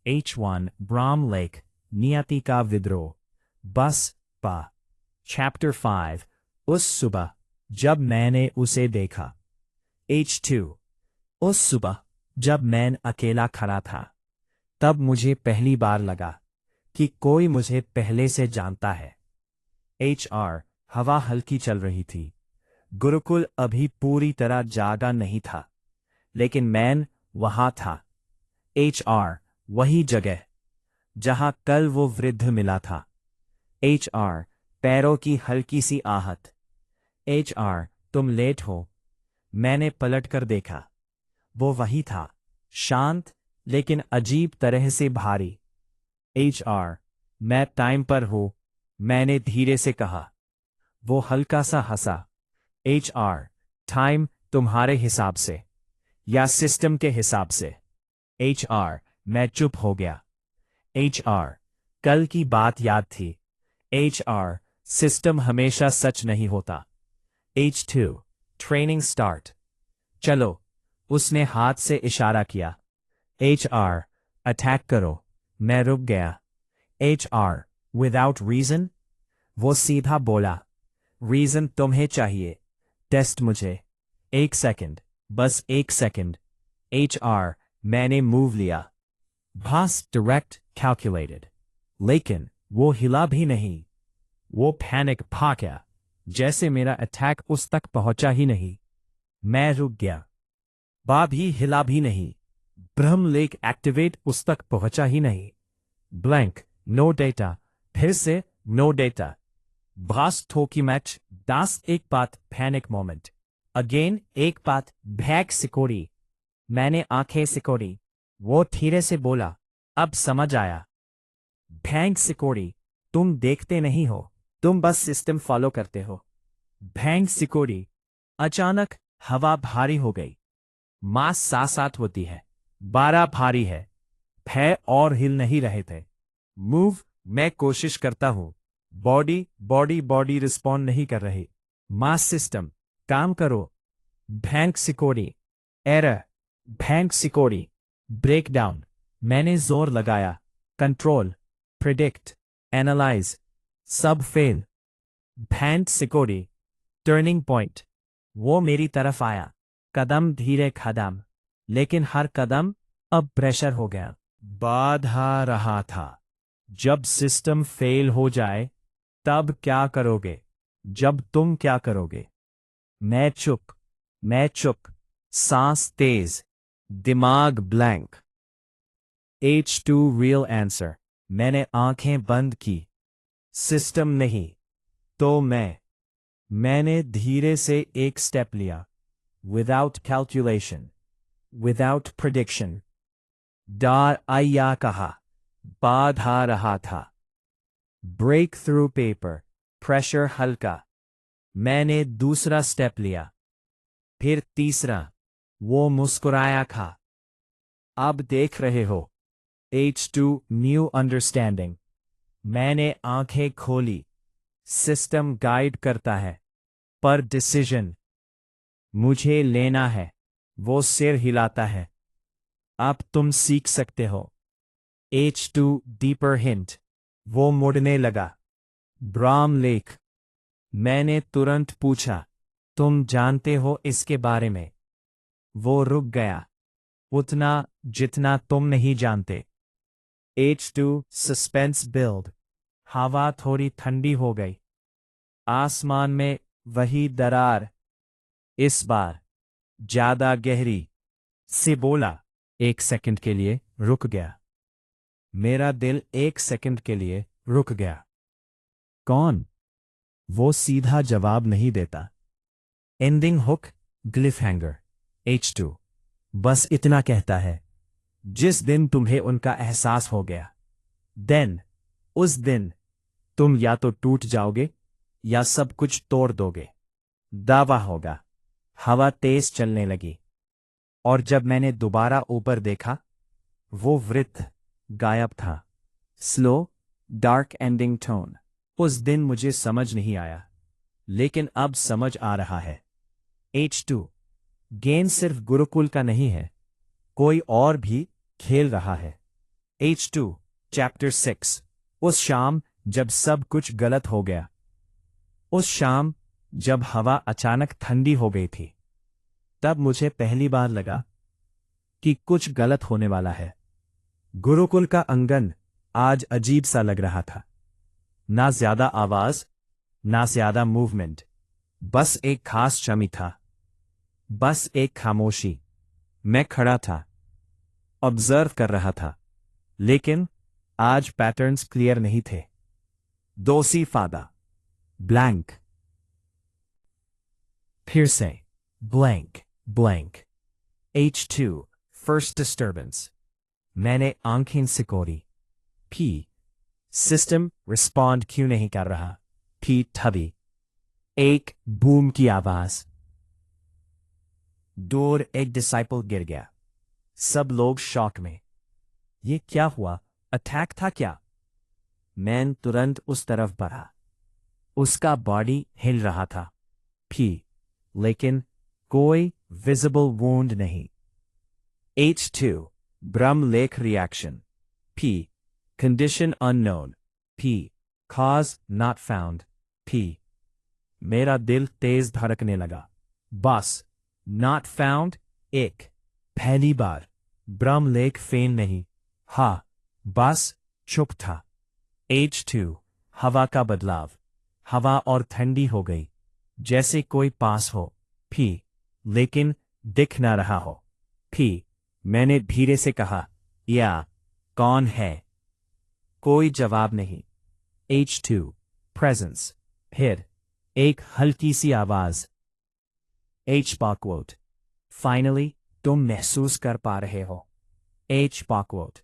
H1 Brahm Lake, नियति का विद्रोह, बस पा। Chapter 5 उस सुबह जब मैंने उसे देखा। H2 उस सुबह जब मैं अकेला खड़ा था, तब मुझे पहली बार लगा कि कोई मुझे पहले से जानता है। HR हवा हल्की चल रही थी। गुरुकुल अभी पूरी तरह जागा नहीं था, लेकिन मैं वहां था। HR वही जगह जहां कल वो वृद्ध मिला था। HR पैरों की हल्की सी आहट। HR तुम लेट हो। मैंने पलटकर देखा। वो वही था, शांत लेकिन अजीब तरह से भारी। HR मैं टाइम पर हूं, मैंने धीरे से कहा। वो हल्का सा हंसा। HR टाइम तुम्हारे हिसाब से या सिस्टम के हिसाब से? HR मैं चुप हो गया। HR कल की बात याद थी। HR सिस्टम हमेशा सच नहीं होता। H2 training start. चलो, उसने हाथ से इशारा किया। HR अटैक करो। मैं रुक गया। HR without reason? वो सीधा बोला, रीजन तुम्हें चाहिए, टेस्ट मुझे। एक सेकंड, बस एक सेकंड। HR मैंने मूव लिया। भास डायरेक्ट कैलकुलेटेड, लेकिन वो हिला भी नहीं। वो पैनिक खा गया, जैसे मेरा अटैक उस तक पहुंचा ही नहीं। मैं रुक गया। बा भी हिला भी नहीं। ब्रह्म लेक एक्टिवेट उस तक पहुंचा ही नहीं। ब्लैंक, नो डेटा, फिर से नो डेटा। भास ठोकी मैच, दास एक बात पैनिक मोमेंट। अगेन एक बात भैग सिकोड़ी। मैंने आंखें सिकोड़ी। वो धीरे से बोला, अब समझ आया। भैंग सिकोड़ी, तुम देखते नहीं हो, तुम बस सिस्टम फॉलो करते हो। भैंग सिकोड़ी। अचानक हवा भारी हो गई। मास साथ होती है, 12 भारी है। भय और हिल नहीं रहे थे। मूव, मैं कोशिश करता हूं। बॉडी बॉडी बॉडी रिस्पॉन्ड नहीं कर रही। मास सिस्टम काम करो। भैंग सिकोड़ी। एरर। भैंग सिकोड़ी। ब्रेकडाउन। मैंने जोर लगाया। कंट्रोल, प्रिडिक्ट, एनालाइज, सब फेल। भैंग सिकोड़ी। Turning point. वो मेरी तरफ आया, कदम धीरे कदम, लेकिन हर कदम अब प्रेशर हो गया। बाधा रहा था। जब सिस्टम फेल हो जाए, तब क्या करोगे? जब तुम क्या करोगे? मैं चुप, मैं चुप। सांस तेज, दिमाग ब्लैंक। H2 real answer. मैंने आंखें बंद की। सिस्टम नहीं तो मैंने धीरे से एक स्टेप लिया। Without calculation, without prediction. डार आया कहा, बाधा रहा था। ब्रेक थ्रू पेपर, प्रेशर हल्का। मैंने दूसरा स्टेप लिया, फिर तीसरा। वो मुस्कुराया था। अब देख रहे हो। H2 new understanding. मैंने आंखें खोली। सिस्टम गाइड करता है, पर डिसीजन मुझे लेना है। वो सिर हिलाता है। अब तुम सीख सकते हो। H2 deeper hint. वो मुड़ने लगा। ब्राह्म लेक। मैंने तुरंत पूछा, तुम जानते हो इसके बारे में? वो रुक गया। उतना जितना तुम नहीं जानते। H2 suspense build. हवा थोड़ी ठंडी हो गई। आसमान में वही दरार, इस बार ज्यादा गहरी। से बोला। एक सेकंड के लिए रुक गया। मेरा दिल एक सेकंड के लिए रुक गया। कौन? वो सीधा जवाब नहीं देता। Ending hook, ग्लिफहैंगर। H2 बस इतना कहता है, जिस दिन तुम्हें उनका एहसास हो गया, उस दिन तुम या तो टूट जाओगे या सब कुछ तोड़ दोगे। दावा होगा। हवा तेज चलने लगी, और जब मैंने दोबारा ऊपर देखा, वो वृत्त गायब था। Slow, dark ending tone. उस दिन मुझे समझ नहीं आया, लेकिन अब समझ आ रहा है। H2 गेम सिर्फ गुरुकुल का नहीं है, कोई और भी खेल रहा है। H2 Chapter 6 उस शाम जब सब कुछ गलत हो गया। उस शाम जब हवा अचानक ठंडी हो गई थी, तब मुझे पहली बार लगा कि कुछ गलत होने वाला है। गुरुकुल का आंगन आज अजीब सा लग रहा था। ना ज्यादा आवाज, ना ज्यादा मूवमेंट, बस एक खास शमी था, बस एक खामोशी। मैं खड़ा था, ऑब्जर्व कर रहा था, लेकिन आज पैटर्न्स क्लियर नहीं थे। दोसी फादा ब्लैंक, फिर से blank blank. H2 first disturbance. मैंने आंखें सिकोड़ी। P सिस्टम रिस्पॉन्ड क्यों नहीं कर रहा? P तभी एक बूम की आवाज। दूर एक डिसाइपल गिर गया। सब लोग शॉक में। ये क्या हुआ? अटैक था क्या? मैं तुरंत उस तरफ बढ़ा। उसका बॉडी हिल रहा था। P लेकिन कोई विजिबल वुंड नहीं। H2 ब्रह्मलेख reaction. P condition unknown. P cause not found. P मेरा दिल तेज धड़कने लगा। बस नॉट फाउंड एक। पहली बार ब्रह्मलेख फेन नहीं। हाँ, बस चुप था। H2 हवा का बदलाव। हवा और ठंडी हो गई, जैसे कोई पास हो। P लेकिन दिख ना रहा हो। P मैंने धीरे से कहा, या कौन है? कोई जवाब नहीं। H2 presence. फिर एक हल्की सी आवाज। H बॉकवर्ड फाइनली तुम महसूस कर पा रहे हो। H बॉकवर्ड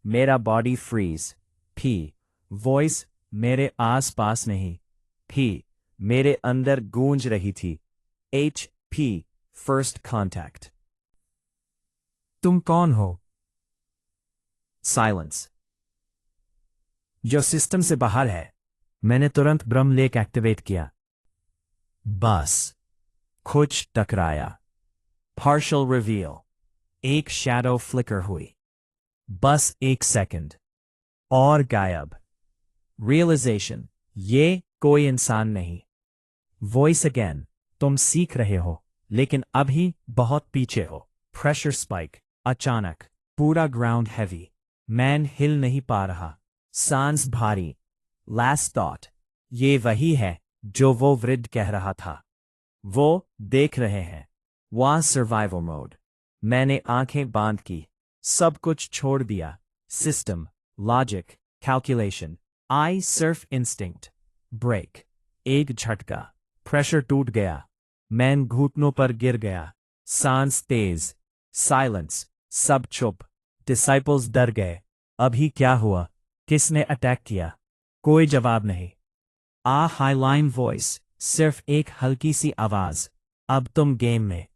मेरा बॉडी फ्रीज। P वॉइस मेरे आस पास नहीं। P मेरे अंदर गूंज रही थी। H P first contact. तुम कौन हो? साइलेंस। जो सिस्टम से बाहर है। मैंने तुरंत ब्रह्मलेख एक्टिवेट किया। बस कुछ टकराया। Partial reveal. एक शैडो फ्लिकर हुई। बस एक सेकंड और गायब। रियलाइजेशन, ये कोई इंसान नहीं। वॉइस अगेन, तुम सीख रहे हो, लेकिन अभी बहुत पीछे हो। Pressure spike. अचानक पूरा ग्राउंड हैवी। मैन हिल नहीं पा रहा। सांस भारी। लास्ट थॉट, ये वही है जो वो वृद्ध कह रहा था। वो देख रहे हैं। वहां सर्वाइवल मोड। मैंने आंखें बांध की। सब कुछ छोड़ दिया। System, logic, calculation. I surf instinct. Break. एक झटका। प्रेशर टूट गया। मैन घुटनों पर गिर गया। सांस तेज। साइलेंस। सब चुप। डिसाइपल्स डर गए। अभी क्या हुआ? किसने अटैक किया? कोई जवाब नहीं। हाईलाइन वॉइस, सिर्फ एक हल्की सी आवाज। अब तुम गेम में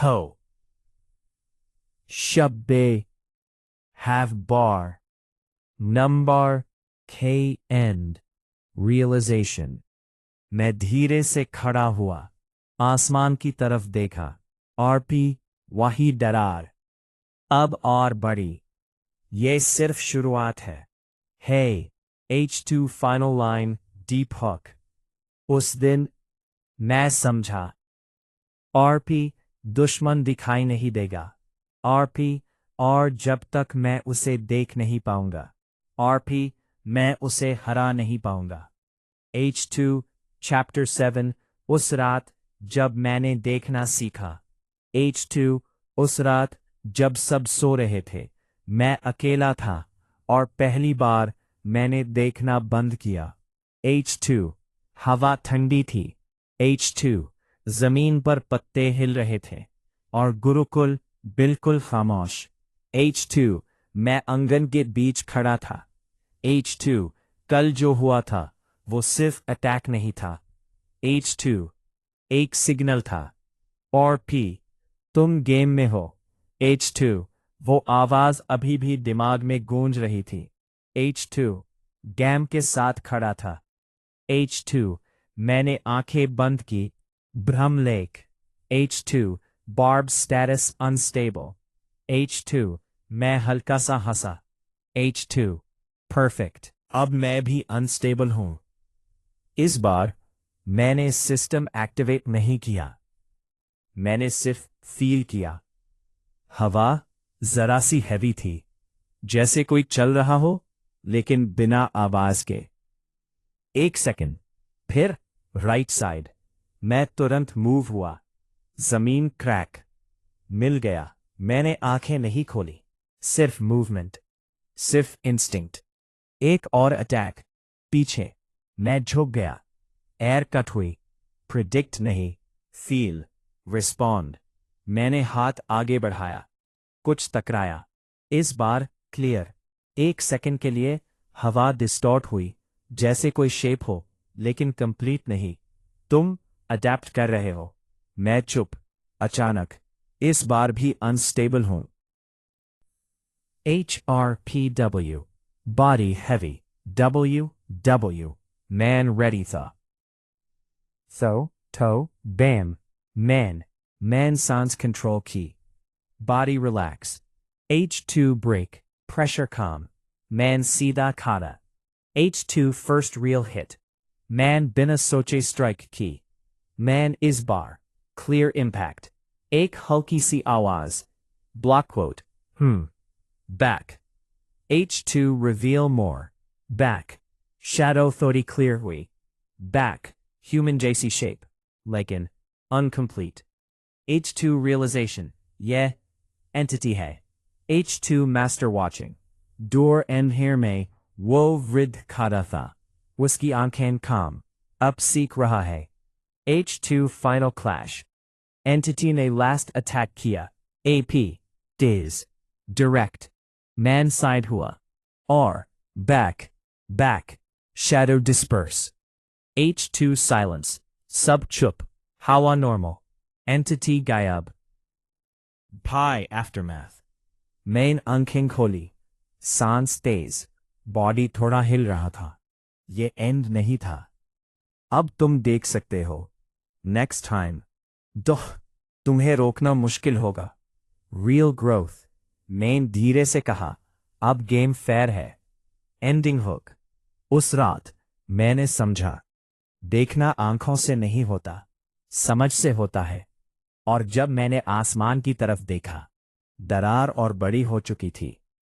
हो। शब्दे have bar number K and realization. मैं धीरे से खड़ा हुआ। आसमान की तरफ देखा। RP वही दरार। अब और बड़ी। ये सिर्फ शुरुआत है। Hey, H2 फाइनल लाइन, डीप हॉक। उस दिन मैं समझा। RP दुश्मन दिखाई नहीं देगा। RP और जब तक मैं उसे देख नहीं पाऊंगा। RP मैं उसे हरा नहीं पाऊंगा। H2 चैप्टर 7 उस रात जब मैंने देखना सीखा। H2 उस रात जब सब सो रहे थे, मैं अकेला था और पहली बार मैंने देखना बंद किया। H2 हवा ठंडी थी। H2 जमीन पर पत्ते हिल रहे थे और गुरुकुल बिल्कुल खामोश। H2 मैं आंगन के बीच खड़ा था। H2 कल जो हुआ था वो सिर्फ अटैक नहीं था। H2 एक सिग्नल था। और P तुम गेम में हो। H2 वो आवाज अभी भी दिमाग में गूंज रही थी। H2 गेम के साथ खड़ा था। H2 मैंने आंखें बंद की। ब्रह्मलेख। H2 barb status unstable. H2 मैं हल्का सा हंसा। H2 perfect. अब मैं भी अनस्टेबल हूं। इस बार मैंने सिस्टम एक्टिवेट नहीं किया, मैंने सिर्फ फील किया। हवा जरा सी हैवी थी, जैसे कोई चल रहा हो लेकिन बिना आवाज के। एक सेकंड, फिर राइट साइड। मैं तुरंत मूव हुआ। जमीन क्रैक। मिल गया। मैंने आंखें नहीं खोली। सिर्फ मूवमेंट, सिर्फ इंस्टिंक्ट। एक और अटैक। पीछे। मैं झुक गया। एयर कट हुई। प्रिडिक्ट नहीं, फील, रिस्पॉन्ड। मैंने हाथ आगे बढ़ाया। कुछ टकराया। इस बार क्लियर। एक सेकंड के लिए हवा डिस्टॉर्ट हुई, जैसे कोई शेप हो लेकिन कंप्लीट नहीं। तुम अडेप्ट कर रहे हो। मैं चुप। अचानक। इस बार भी अनस्टेबल हूं। HRPW Body heavy. WW Man ready tha. Toe, bam. Man sans control key. Body relax. H2 brake. Pressure calm. Man sida kata. H2 first real hit. Man bina soche strike key. Man is bar. Clear impact. Ek hulki si awaz. Block quote. Back. H2 reveal more. Back. Shadow thodi clear hui. Back. Human JC shape. Lekin. Incomplete. H2 realization. Yeah. Entity hai. H2 master watching. Door en here mein. Wo vrid kada tha. Whiskey aankhen calm. Up seek raha hai. H2 final clash. Entity ne last attack kiya. AP. Diz. Direct. Man side hua. R. Back. Shadow disperse. H2 silence. Sub chup. Hawa normal. Entity gayab. Pi aftermath. Main आंखें खोली। सांस तेज। Body थोड़ा हिल रहा था। ये and नहीं था। अब तुम देख सकते हो। Next time. तुम्हें रोकना मुश्किल होगा। Real growth. मेन धीरे से कहा। अब गेम फेयर है। Ending hook. उस रात मैंने समझा, देखना आंखों से नहीं होता, समझ से होता है। और जब मैंने आसमान की तरफ देखा, दरार और बड़ी हो चुकी थी।